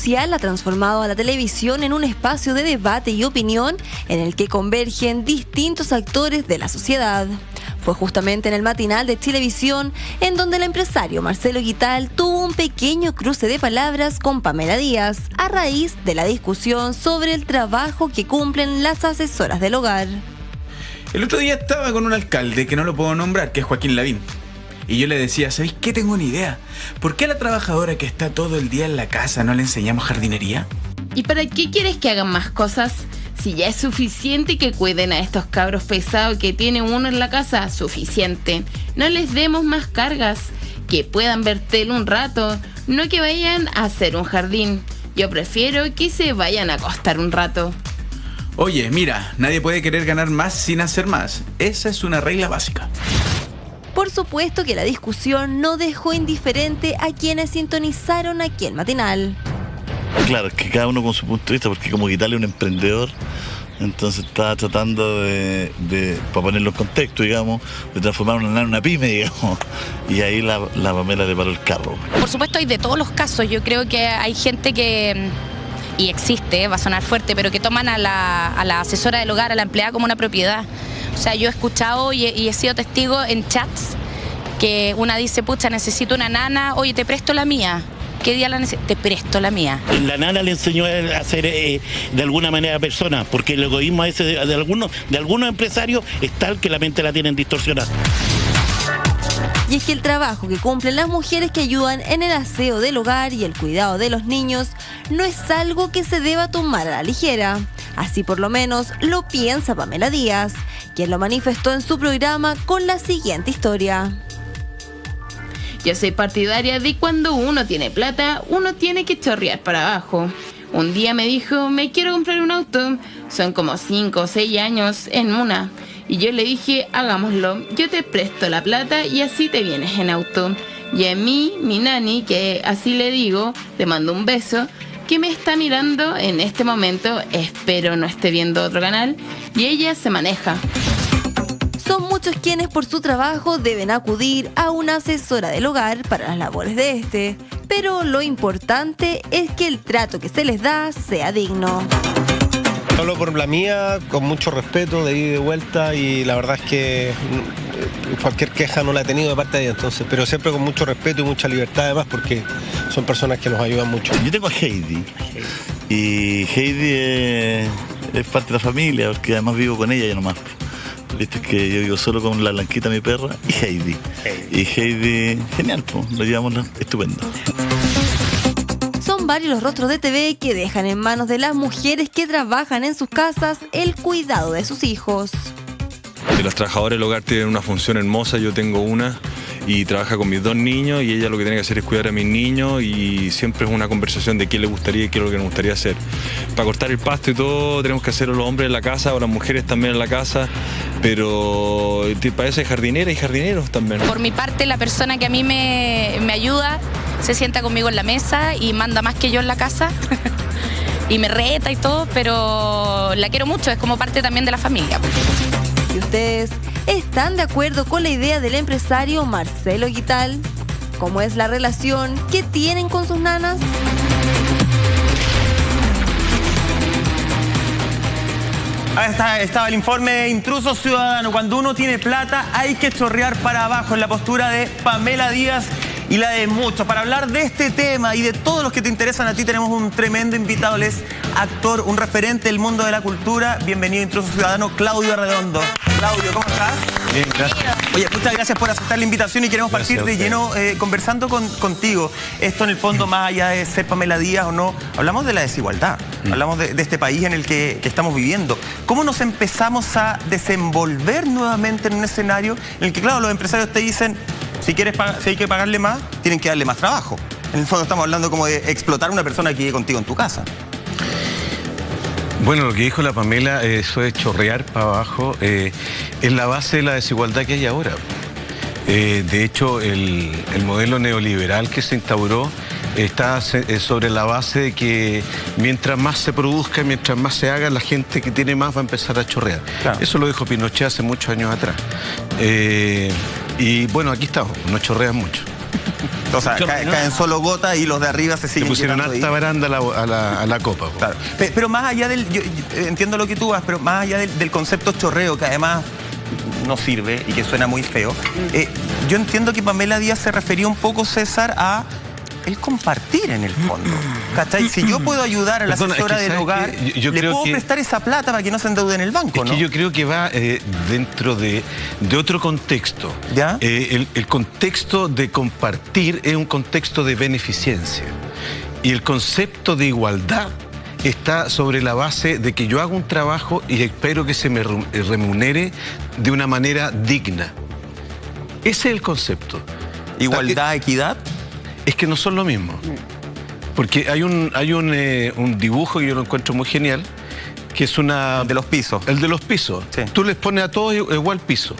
social ha transformado a la televisión en un espacio de debate y opinión en el que convergen distintos actores de la sociedad. Fue justamente en el matinal de Chilevisión en donde el empresario Marcelo Guital tuvo un pequeño cruce de palabras con Pamela Díaz a raíz de la discusión sobre el trabajo que cumplen las asesoras del hogar. El otro día estaba con un alcalde que no lo puedo nombrar, que es Joaquín Lavín. Y yo le decía, ¿sabéis qué? Tengo una idea. ¿Por qué a la trabajadora que está todo el día en la casa no le enseñamos jardinería? ¿Y para qué quieres que hagan más cosas? Si ya es suficiente que cuiden a estos cabros pesados que tiene uno en la casa, suficiente. No les demos más cargas, que puedan ver tele un rato, no que vayan a hacer un jardín. Yo prefiero que se vayan a acostar un rato. Oye, mira, nadie puede querer ganar más sin hacer más. Esa es una regla básica. Por supuesto que la discusión no dejó indiferente a quienes sintonizaron aquí el matinal. Claro, es que cada uno con su punto de vista, porque como Guital es un emprendedor, entonces está tratando para ponerlo en contexto, digamos, de transformar una nana en una pyme, digamos. Y ahí la Pamela le paró el carro. Por supuesto hay de todos los casos. Yo creo que hay gente que, y existe, va a sonar fuerte, pero que toman a la asesora del hogar, a la empleada como una propiedad. O sea, yo he escuchado y he sido testigo en chats que una dice, pucha, necesito una nana, oye, te presto la mía. ¿Qué día la necesito? Te presto la mía. La nana le enseñó a ser de alguna manera persona, porque el egoísmo ese de algunos empresarios es tal que la mente la tienen distorsionada. Y es que el trabajo que cumplen las mujeres que ayudan en el aseo del hogar y el cuidado de los niños no es algo que se deba tomar a la ligera. Así por lo menos lo piensa Pamela Díaz, quien lo manifestó en su programa con la siguiente historia. Yo soy partidaria de cuando uno tiene plata, uno tiene que chorrear para abajo. Un día me dijo, me quiero comprar un auto. Son como 5 o 6 años en una. Y yo le dije, hagámoslo, yo te presto la plata y así te vienes en auto. Y a mí, mi nani, que así le digo, le mando un beso, que me está mirando en este momento, espero no esté viendo otro canal, y ella se maneja. Son muchos quienes por su trabajo deben acudir a una asesora del hogar para las labores de este, pero lo importante es que el trato que se les da sea digno. Hablo por la mía, con mucho respeto, de ida y de vuelta, y la verdad es que cualquier queja no la he tenido de parte de ella, entonces, pero siempre con mucho respeto y mucha libertad además, porque son personas que nos ayudan mucho. Yo tengo a Heidi, y Heidi es parte de la familia, porque además vivo con ella ya nomás. Viste que yo vivo solo con la Blanquita, mi perra, y Heidi. Y Heidi, genial, pues, lo llevamos estupendo. Son varios los rostros de TV que dejan en manos de las mujeres que trabajan en sus casas el cuidado de sus hijos. Los trabajadores del hogar tienen una función hermosa, yo tengo una, y trabaja con mis 2 niños, y ella lo que tiene que hacer es cuidar a mis niños, y siempre es una conversación de qué le gustaría y qué es lo que nos gustaría hacer. Para cortar el pasto y todo tenemos que hacerlo los hombres en la casa o las mujeres también en la casa, pero para eso hay jardineras y jardineros también. Por mi parte, la persona que a mí me ayuda se sienta conmigo en la mesa y manda más que yo en la casa y me reta y todo, pero la quiero mucho, es como parte también de la familia. ¿Y ustedes están de acuerdo con la idea del empresario Marcelo Guital? ¿Cómo es la relación que tienen con sus nanas? Estaba el informe de Intruso Ciudadano. Cuando uno tiene plata hay que chorrear para abajo, en la postura de Pamela Díaz y la de muchos. Para hablar de este tema y de todos los que te interesan a ti, tenemos un tremendo invitado. Él es actor, un referente del mundo de la cultura. Bienvenido, Intruso Ciudadano, Claudio Arredondo. Claudio, ¿cómo estás? Bien, gracias. Oye, muchas gracias por aceptar la invitación y queremos partir de lleno conversando contigo. Esto en el fondo, más allá de ser Pamela Díaz o no, hablamos de la desigualdad. Hablamos de este país en el que estamos viviendo. ¿Cómo nos empezamos a desenvolver nuevamente en un escenario en el que, claro, los empresarios te dicen, si hay que pagarle más, tienen que darle más trabajo? En el fondo estamos hablando como de explotar a una persona que vive contigo en tu casa. Bueno, lo que dijo la Pamela, eso es chorrear para abajo, es la base de la desigualdad que hay ahora. De hecho, el modelo neoliberal que se instauró está sobre la base de que mientras más se produzca, mientras más se haga, la gente que tiene más va a empezar a chorrear. Claro. Eso lo dijo Pinochet hace muchos años atrás. Y bueno, aquí estamos, nos chorrean mucho. O sea, caen solo gotas y los de arriba se siguen. Le pusieron alta baranda a la copa. Claro. Pero más allá del... Yo entiendo lo que tú vas, pero más allá del concepto chorreo, que además no sirve y que suena muy feo, yo entiendo que Pamela Díaz se refería un poco, César, a el compartir en el fondo. ¿Cachai? Si yo puedo ayudar a la asesora del hogar, le puedo prestar esa plata para que no se endeude en el banco, ¿no? Es que yo creo que va dentro de otro contexto. ¿Ya? El contexto de compartir es un contexto de beneficencia. Y el concepto de igualdad está sobre la base de que yo hago un trabajo y espero que se me remunere de una manera digna. Ese es el concepto. ¿Igualdad, equidad? Es que no son lo mismo. Porque hay un dibujo que yo lo encuentro muy genial, que es una... El de los pisos. El de los pisos. Sí. Tú les pones a todos igual piso.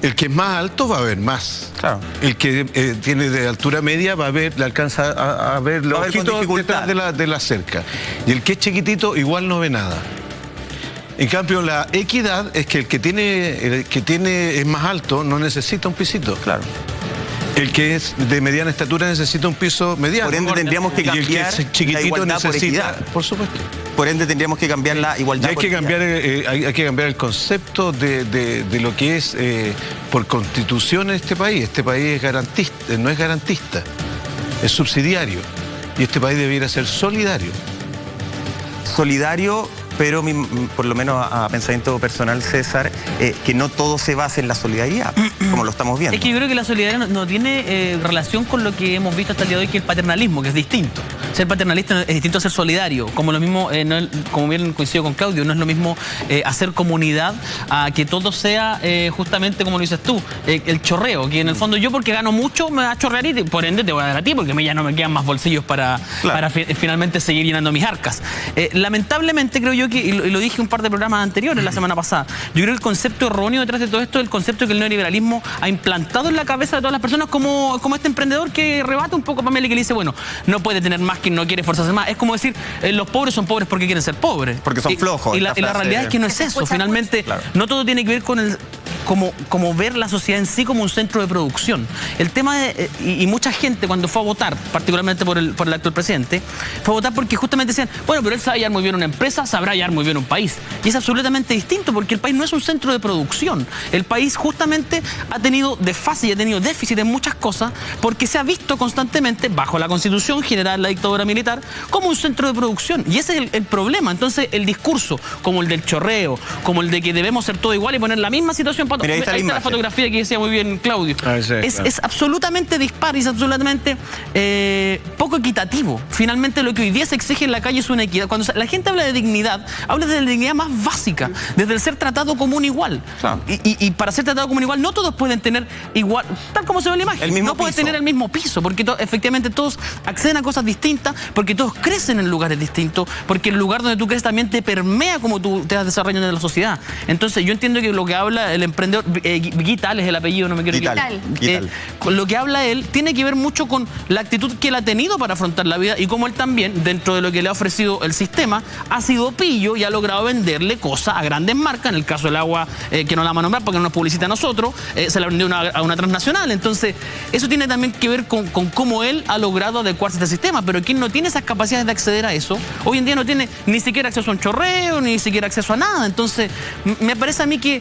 El que es más alto va a ver más. Claro. El que tiene de altura media va a ver, le alcanza a ver los ojitos detrás de la cerca. Y el que es chiquitito igual no ve nada. En cambio, la equidad es que el que tiene es más alto no necesita un pisito. Claro. El que es de mediana estatura necesita un piso mediano. Por ende tendríamos que cambiar y el que es chiquitito la igualdad necesita, por equidad. Por supuesto. Por ende tendríamos que cambiar la igualdad. Y hay que cambiar el concepto de lo que es por constitución en este país. Este país es garantista, no es garantista, es subsidiario. Y este país debiera ser solidario. Solidario, pero por lo menos a pensamiento personal, César, que no todo se basa en la solidaridad, como lo estamos viendo. Es que yo creo que la solidaridad no tiene relación con lo que hemos visto hasta el día de hoy, que es el paternalismo, que es distinto. Ser paternalista es distinto a ser solidario. Como lo mismo, como bien coincido con Claudio, no es lo mismo hacer comunidad a que todo sea justamente como lo dices tú, el chorreo, que en el fondo yo porque gano mucho me va a chorrear y por ende te voy a dar a ti porque ya no me quedan más bolsillos para finalmente seguir llenando mis arcas. Lamentablemente creo yo que, y lo dije un par de programas anteriores la semana pasada, yo creo que el concepto erróneo detrás de todo esto es el concepto que el neoliberalismo ha implantado en la cabeza de todas las personas, como este emprendedor que rebata un poco a Pamela y que le dice, bueno, no puede tener más quien no quiere esforzarse más. Es como decir, los pobres son pobres porque quieren ser pobres. Porque son flojos. Y la realidad es que no es eso. Finalmente, no todo tiene que ver con como ver la sociedad en sí como un centro de producción. El tema y mucha gente cuando fue a votar, particularmente por el actual presidente, fue a votar porque justamente decían, bueno, pero él sabe llevar muy bien una empresa, sabrá llevar muy bien un país. Y es absolutamente distinto porque el país no es un centro de producción. El país justamente ha tenido desfase y ha tenido déficit en muchas cosas porque se ha visto constantemente, bajo la Constitución General, la dictadura militar, como un centro de producción. Y ese es el problema. Entonces, el discurso, como el del chorreo, como el de que debemos ser todo igual y poner la misma situación para todos. Ahí está la fotografía que decía muy bien Claudio. Es absolutamente dispar y es absolutamente poco equitativo. Finalmente, lo que hoy día se exige en la calle es una equidad. Cuando la gente habla de dignidad, habla de la dignidad más básica, desde el ser tratado como un igual. Claro. Y para ser tratado como un igual, no todos pueden tener igual, tal como se ve en la imagen. No pueden tener el mismo piso, porque efectivamente todos acceden a cosas distintas, porque todos crecen en lugares distintos, porque el lugar donde tú creces también te permea como tú te vas desarrollando en la sociedad. Entonces, yo entiendo que lo que habla el emprendedor, Guital es el apellido, no me quiero equivocar. Lo que habla él tiene que ver mucho con la actitud que él ha tenido para afrontar la vida y cómo él también, dentro de lo que le ha ofrecido el sistema, ha sido pillo y ha logrado venderle cosas a grandes marcas. En el caso del agua, que no la vamos a nombrar porque no nos publicita a nosotros, se la vendió a una transnacional. Entonces, eso tiene también que ver con cómo él ha logrado adecuarse a este sistema. Pero quien no tiene esas capacidades de acceder a eso, hoy en día no tiene ni siquiera acceso a un chorreo, ni siquiera acceso a nada. Entonces, me parece a mí que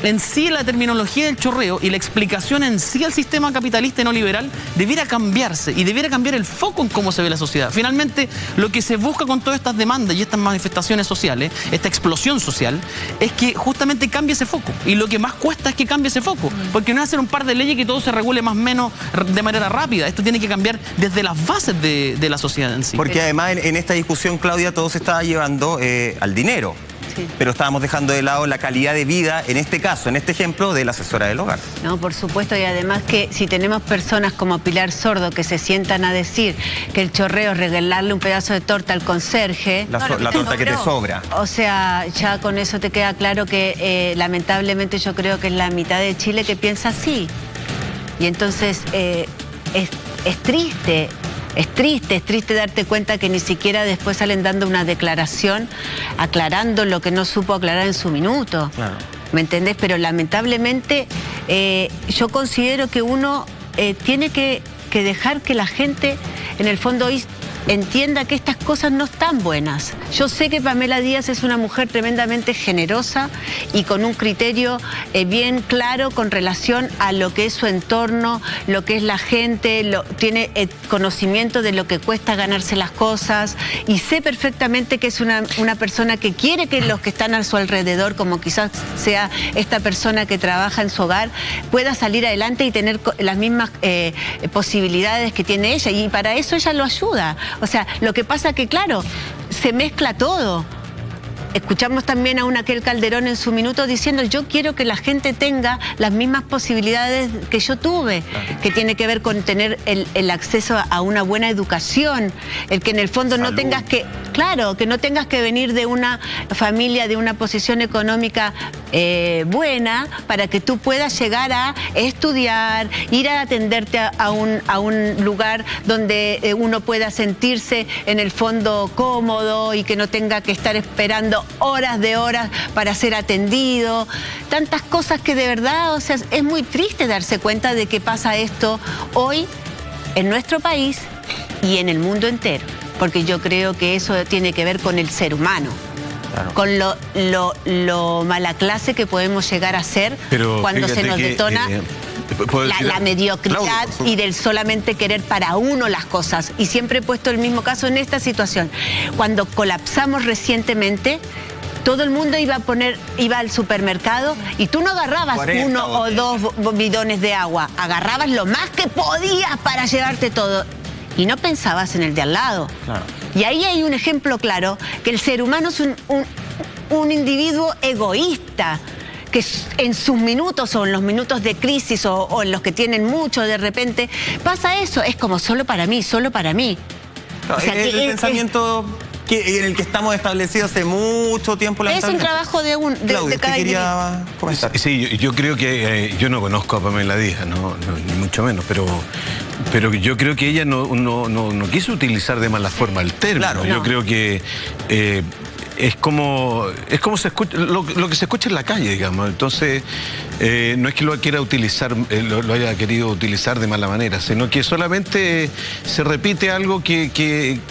en sí la terminología del chorreo y la explicación en sí al sistema capitalista y no liberal debiera cambiarse y debiera cambiar el foco en cómo se ve la sociedad. Finalmente, lo que se busca con todas estas demandas y estas manifestaciones sociales, esta explosión social, es que justamente cambie ese foco. Y lo que más cuesta es que cambie ese foco, porque no es hacer un par de leyes que todo se regule más o menos de manera rápida. Esto tiene que cambiar desde las bases de la sociedad en sí. Porque además en esta discusión, Claudia, todo se estaba llevando al dinero. Sí. Pero estábamos dejando de lado la calidad de vida, en este caso, en este ejemplo, de la asesora del hogar. No, por supuesto, y además que si tenemos personas como Pilar Sordo que se sientan a decir que el chorreo es regalarle un pedazo de torta al conserje... La torta que te sobra. O sea, ya con eso te queda claro que lamentablemente yo creo que es la mitad de Chile que piensa así. Y entonces es triste. Es triste darte cuenta que ni siquiera después salen dando una declaración aclarando lo que no supo aclarar en su minuto. Claro. ¿Me entendés? Pero lamentablemente yo considero que uno tiene que que dejar que la gente, en el fondo, hoy entienda que estas cosas no están buenas. Yo sé que Pamela Díaz es una mujer tremendamente generosa y con un criterio bien claro con relación a lo que es su entorno, lo que es la gente, tiene conocimiento de lo que cuesta ganarse las cosas, y sé perfectamente que es una persona que quiere que los que están a su alrededor, como quizás sea esta persona que trabaja en su hogar, pueda salir adelante y tener las mismas posibilidades que tiene ella, y para eso ella lo ayuda. O sea, lo que pasa que, claro, se mezcla todo. Escuchamos también a Aquel Calderón en su minuto diciendo: yo quiero que la gente tenga las mismas posibilidades que yo tuve, que tiene que ver con tener el acceso a una buena educación, el que en el fondo no tengas que, claro, que no tengas que venir de una familia, de una posición económica buena, para que tú puedas llegar a estudiar, ir a atenderte a un lugar donde uno pueda sentirse en el fondo cómodo y que no tenga que estar esperando horas de horas para ser atendido. Tantas cosas que de verdad, o sea, es muy triste darse cuenta de que pasa esto hoy en nuestro país y en el mundo entero, porque yo creo que eso tiene que ver con el ser humano. Claro. Con lo mala clase que podemos llegar a ser. Pero cuando se nos detona la mediocridad y del solamente querer para uno las cosas. Y siempre he puesto el mismo caso en esta situación. Cuando colapsamos recientemente, todo el mundo iba al supermercado y tú no agarrabas 1 o 2 bidones de agua, agarrabas lo más que podías para llevarte todo. Y no pensabas en el de al lado. Claro. Y ahí hay un ejemplo claro, que el ser humano es un individuo egoísta, que en sus minutos o en los minutos de crisis o en los que tienen mucho, de repente pasa eso, es como solo para mí, solo para mí. Claro, o sea, el pensamiento en el que estamos establecidos hace mucho tiempo. Es un trabajo de cada quería comentar. Sí, yo creo que yo no conozco a Pamela Díaz, ni mucho menos, pero yo creo que ella no quiso utilizar de mala forma el término. Claro, yo creo que es como se escucha, lo que se escucha en la calle, digamos. Entonces, no es que lo quiera utilizar, lo haya querido utilizar de mala manera, sino que solamente se repite algo que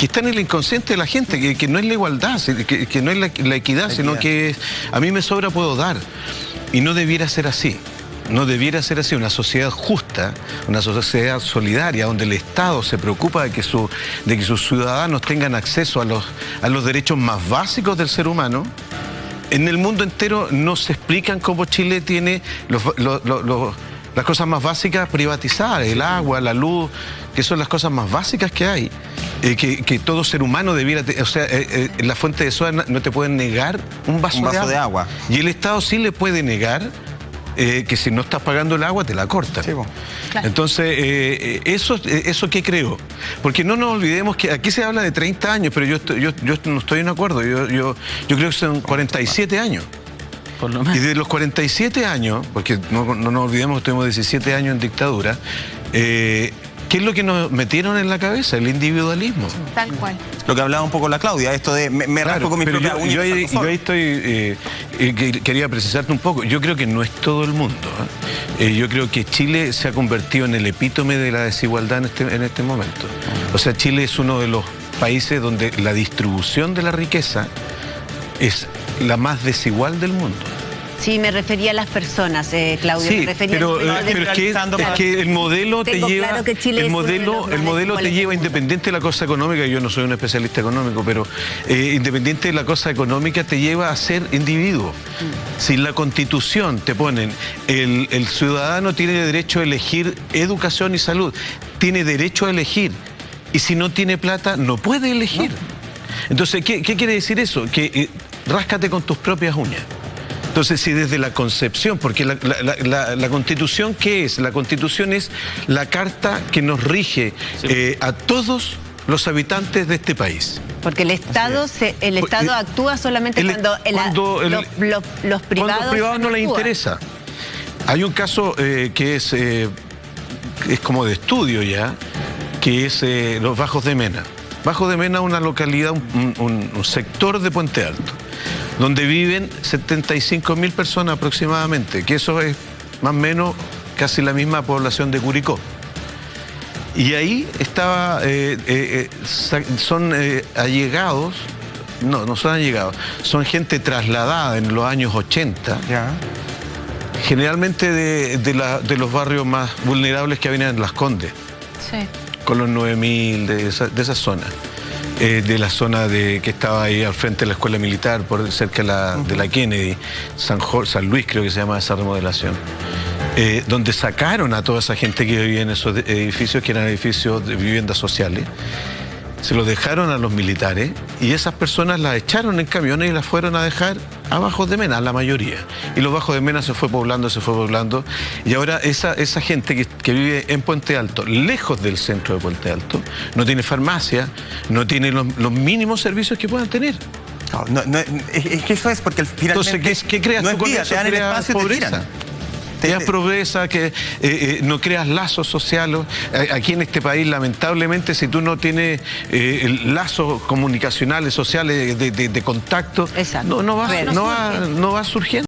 está en el inconsciente de la gente, que no es la igualdad, que no es la equidad, sino que a mí me sobra, puedo dar. Y no debiera ser así. No debiera ser así. Una sociedad justa, una sociedad solidaria, donde el Estado se preocupa de que sus ciudadanos tengan acceso a los derechos más básicos del ser humano. En el mundo entero no se explican cómo Chile tiene las cosas más básicas privatizadas, el agua, la luz, que son las cosas más básicas que hay. Que todo ser humano debiera... O sea, en la fuente de soda no te pueden negar un vaso de agua. Y el Estado sí le puede negar que si no estás pagando el agua te la cortan. Sí, claro. Entonces, ¿eso qué creo? Porque no nos olvidemos que aquí se habla de 30 años, pero yo no estoy en acuerdo. Yo creo que son 47 años. Por lo menos. Y de los 47 años, porque no nos olvidemos que tuvimos 17 años en dictadura, ¿qué es lo que nos metieron en la cabeza? El individualismo. Tal cual. Lo que hablaba un poco la Claudia, esto de me raspo con mis propias uñas. Yo ahí estoy, quería precisarte un poco. Yo creo que no es todo el mundo. Yo creo que Chile se ha convertido en el epítome de la desigualdad en este momento. O sea, Chile es uno de los países donde la distribución de la riqueza es la más desigual del mundo. Sí, me refería a las personas, Claudia. Sí, pero es que el modelo te lleva, claro que Chile el modelo te lleva, independiente de la cosa económica, yo no soy un especialista económico, pero independiente de la cosa económica, te lleva a ser individuo. Si en la Constitución te ponen, el ciudadano tiene derecho a elegir educación y salud, tiene derecho a elegir, y si no tiene plata, no puede elegir. Entonces, ¿qué quiere decir eso? Que ráscate con tus propias uñas. Entonces, si desde la concepción, porque la Constitución, ¿qué es? La Constitución es la carta que nos rige a todos los habitantes de este país. Porque el Estado actúa solamente cuando los privados no les interesa. Hay un caso que es como de estudio ya, que es los Bajos de Mena. Bajos de Mena es una localidad, un sector de Puente Alto, donde viven 75.000 personas aproximadamente, que eso es más o menos casi la misma población de Curicó. Y ahí estaba, son allegados, no son allegados, son gente trasladada en los años 80, generalmente de los barrios más vulnerables que habían en Las Condes, con los 9000 de esa zona. De la zona que estaba ahí al frente de la escuela militar, por cerca de la Kennedy, San Luis creo que se llama esa remodelación, donde sacaron a toda esa gente que vivía en esos edificios, que eran edificios de viviendas sociales, se los dejaron a los militares y esas personas las echaron en camiones y las fueron a dejar a Bajos de Mena, la mayoría. Y los Bajos de Mena se fue poblando, y ahora esa gente que vive en Puente Alto, lejos del centro de Puente Alto, no tiene farmacia, no tiene los mínimos servicios que puedan tener. Es que eso es porque finalmente... Entonces, ¿qué creas tú con eso? Te dan el espacio y te tiran. Creas pobreza, que no creas lazos sociales. Aquí en este país, lamentablemente, si tú no tienes lazos comunicacionales, sociales, de contacto, no va surgiendo.